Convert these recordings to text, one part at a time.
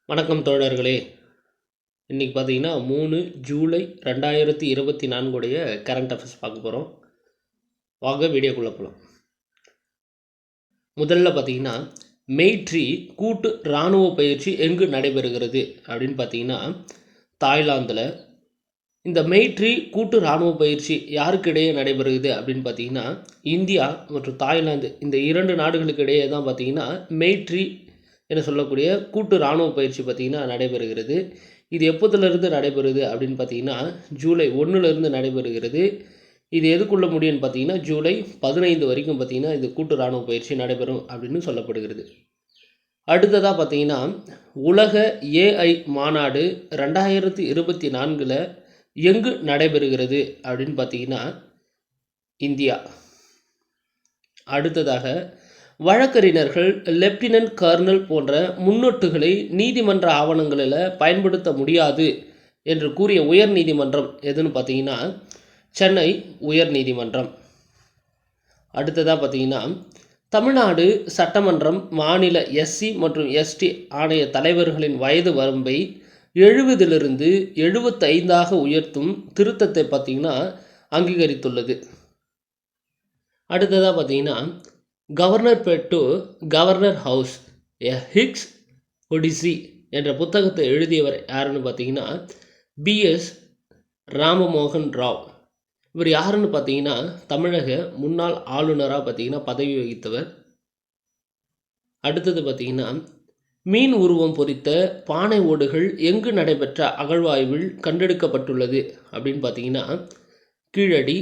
வணக்கம் தோழர்களே. இன்றைக்கி பார்த்தீங்கன்னா 3 ஜூலை 2024 கரண்ட் அஃபேர்ஸ் பார்க்க போகிறோம். வாங்க வீடியோக்குள்ளே போகலாம். முதல்ல பார்த்தீங்கன்னா மெய்ட்ரி கூட்டு இராணுவ பயிற்சி எங்கு நடைபெறுகிறது அப்படின்னு பார்த்தீங்கன்னா தாய்லாந்தில். இந்த மெய்ட்ரி கூட்டு இராணுவ பயிற்சி யாருக்கு இடையே நடைபெறுகிறது அப்படின்னு பார்த்தீங்கன்னா இந்தியா மற்றும் தாய்லாந்து இந்த 2 நாடுகளுக்கு இடையே தான் பார்த்தீங்கன்னா மெய்ட்ரி என சொல்லக்கூடிய கூட்டு இராணுவ பயிற்சி பார்த்திங்கன்னா நடைபெறுகிறது. இது எப்போதுலேருந்து நடைபெறுது அப்படின்னு பார்த்தீங்கன்னா ஜூலை 1லேருந்து நடைபெறுகிறது. இது எதுக்குள்ள முடியும்னு பார்த்தீங்கன்னா ஜூலை 15 வரைக்கும் பார்த்திங்கன்னா இது கூட்டு இராணுவ பயிற்சி நடைபெறும் அப்படின்னு சொல்லப்படுகிறது. அடுத்ததாக பார்த்தீங்கன்னா உலக ஏஐ மாநாடு 2024 எங்கு நடைபெறுகிறது அப்படின்னு பார்த்தீங்கன்னா இந்தியா. அடுத்ததாக வழக்கறிஞர்கள் லெப்டினன்ட் கர்னல் போன்ற முன்னொட்டுகளை நீதிமன்ற ஆவணங்களில் பயன்படுத்த முடியாது என்று கூறிய உயர் நீதிமன்றம் எதுன்னு பார்த்தீங்கன்னா சென்னை உயர் நீதிமன்றம். அடுத்ததாக பார்த்தீங்கன்னா தமிழ்நாடு சட்டமன்றம் மாநில எஸ்சி மற்றும் எஸ்டி ஆணைய தலைவர்களின் வயது வரம்பை 70லிருந்து 75ஆக உயர்த்தும் திருத்தத்தை பார்த்திங்கன்னா அங்கீகரித்துள்ளது. அடுத்ததாக பார்த்தீங்கன்னா governor bed to governor house a hick's odyssey என்ற புத்தகத்தை எழுதியவர் யாருன்னு பார்த்தீங்கன்னா பிஎஸ் ராமமோகன் ராவ். இவர் யாருன்னு பார்த்தீங்கன்னா தமிழக முன்னாள் ஆளுநராக பார்த்தீங்கன்னா பதவி வகித்தவர். அடுத்தது பார்த்தீங்கன்னா மீன் உருவம் பொறித்த பானை ஓடுகள் எங்கு நடைபெற்ற அகழ்வாய்வில் கண்டெடுக்கப்பட்டுள்ளது அப்படின்னு பார்த்தீங்கன்னா கீழடி.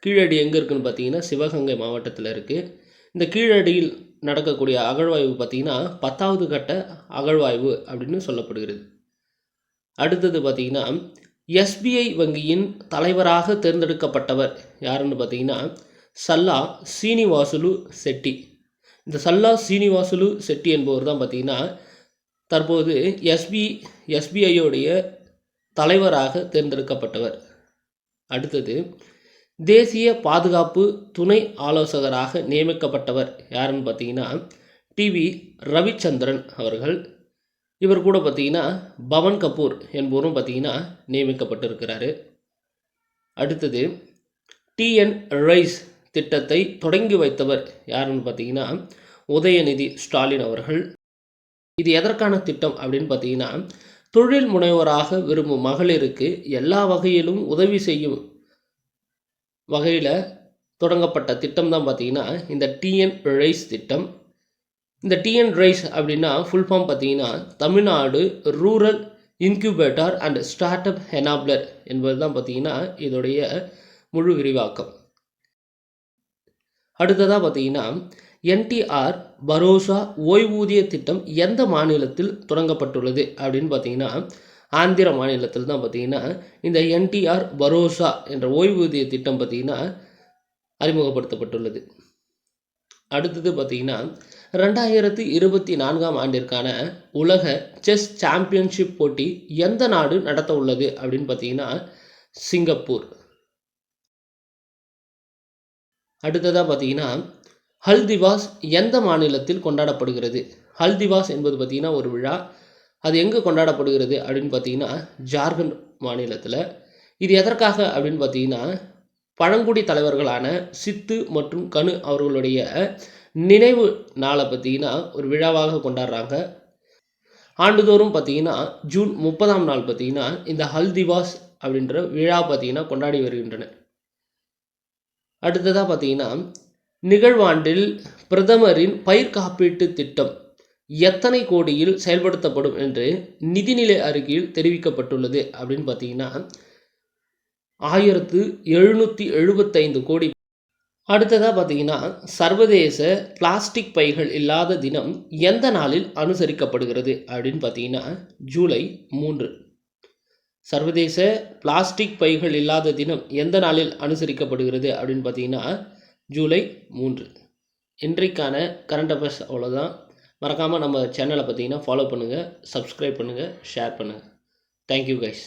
கீழடி எங்கே இருக்குதுன்னு பார்த்தீங்கன்னா சிவகங்கை மாவட்டத்தில் இருக்குது. இந்த கீழடியில் நடக்கக்கூடிய அகழ்வாய்வு பார்த்திங்கன்னா 10வது கட்ட அகழ்வாய்வு அப்படின்னு சொல்லப்படுகிறது. அடுத்தது பார்த்திங்கன்னா எஸ்பிஐ வங்கியின் தலைவராக தேர்ந்தெடுக்கப்பட்டவர் யாருன்னு பார்த்தீங்கன்னா சல்லா சீனிவாசுலு செட்டி. இந்த சல்லா சீனிவாசுலு செட்டி என்பவர் தான் பார்த்திங்கன்னா தற்போது எஸ்பிஐயோடைய தலைவராக தேர்ந்தெடுக்கப்பட்டவர். அடுத்தது தேசிய பாதுகாப்பு துணை ஆலோசகராக நியமிக்கப்பட்டவர் யாருன்னு பார்த்தீங்கன்னா டிவி ரவிச்சந்திரன் அவர்கள். இவர் கூட பார்த்தீங்கன்னா பவன் கபூர் என்பவரும் பார்த்தீங்கன்னா நியமிக்கப்பட்டிருக்கிறாரு. அடுத்தது டிஎன் ரைஸ் திட்டத்தை தொடங்கி வைத்தவர் யாருன்னு பார்த்தீங்கன்னா உதயநிதி ஸ்டாலின் அவர்கள். இது எதற்கான திட்டம் அப்படின்னு பார்த்தீங்கன்னா தொழில் முனைவோராக விரும்பும் மகளிருக்கு எல்லா வகையிலும் உதவி செய்யும் வகையில் தொடங்கப்பட்ட திட்டம் தான் பார்த்திங்கன்னா இந்த டிஎன் ரைஸ் திட்டம். இந்த டிஎன் ரைஸ் அப்படின்னா ஃபுல் ஃபார்ம் பார்த்திங்கன்னா தமிழ்நாடு rural incubator and start up enabler என்பது தான் பார்த்திங்கன்னா இதோடைய முழு விரிவாக்கம். அடுத்ததாக பார்த்திங்கன்னா என்டிஆர் பரோசா ஓய்வூதிய திட்டம் எந்த மாநிலத்தில் தொடங்கப்பட்டுள்ளது அப்படின்னு பார்த்திங்கன்னா ஆந்திர மாநிலத்தில் தான் பார்த்திங்கன்னா இந்த என்டிஆர் பரோசா என்ற ஓய்வூதிய திட்டம் பார்த்திங்கன்னா அறிமுகப்படுத்தப்பட்டுள்ளது. அடுத்தது பார்த்திங்கன்னா 2024 ஆண்டிற்கான உலக செஸ் சாம்பியன்ஷிப் போட்டி எந்த நாடு நடத்த உள்ளது அப்படின்னு பார்த்திங்கன்னா சிங்கப்பூர். அடுத்ததாக பார்த்திங்கன்னா ஹல்திவாஸ் எந்த மாநிலத்தில் கொண்டாடப்படுகிறது? ஹல்திவாஸ் என்பது பார்த்திங்கன்னா ஒரு விழா. அது எங்கே கொண்டாடப்படுகிறது அப்படின்னு பார்த்தீங்கன்னா ஜார்க்கண்ட் மாநிலத்தில். இது எதற்காக அப்படின்னு பார்த்தீங்கன்னா பழங்குடி தலைவர்களான சித்து மற்றும் கனு அவர்களுடைய நினைவு நாளை பார்த்தீங்கன்னா ஒரு விழாவாக கொண்டாடுறாங்க. ஆண்டுதோறும் பார்த்தீங்கன்னா ஜூன் 30ஆம் நாள் பார்த்தீங்கன்னா இந்த ஹல்திவாஸ் அப்படின்ற விழா பார்த்தீங்கன்னா கொண்டாடி வருகின்றன. அடுத்ததாக பார்த்தீங்கன்னா நிகழ்வாண்டில் பிரதமரின் பயிர் காப்பீட்டு திட்டம் எத்தனை கோடியில் செயல்படுத்தப்படும் என்று நிதிநிலை அறிக்கையில் தெரிவிக்கப்பட்டுள்ளது அப்படின்னு பார்த்தீங்கன்னா 1775 கோடி. அடுத்ததாக பார்த்தீங்கன்னா சர்வதேச பிளாஸ்டிக் பைகள் இல்லாத தினம் எந்த நாளில் அனுசரிக்கப்படுகிறது அப்படின்னு பார்த்தீங்கன்னா ஜூலை 3. சர்வதேச பிளாஸ்டிக் பைகள் இல்லாத தினம் எந்த நாளில் அனுசரிக்கப்படுகிறது அப்படின்னு பார்த்தீங்கன்னா ஜூலை 3. இன்றைக்கான கரண்ட் அஃபேர்ஸ் அவ்வளோதான். மறக்காமல் நம்ம சேனலை பார்த்தீங்கன்னா ஃபாலோ பண்ணுங்கள், சப்ஸ்கிரைப் பண்ணுங்கள், ஷேர் பண்ணுங்கள். Thank you guys.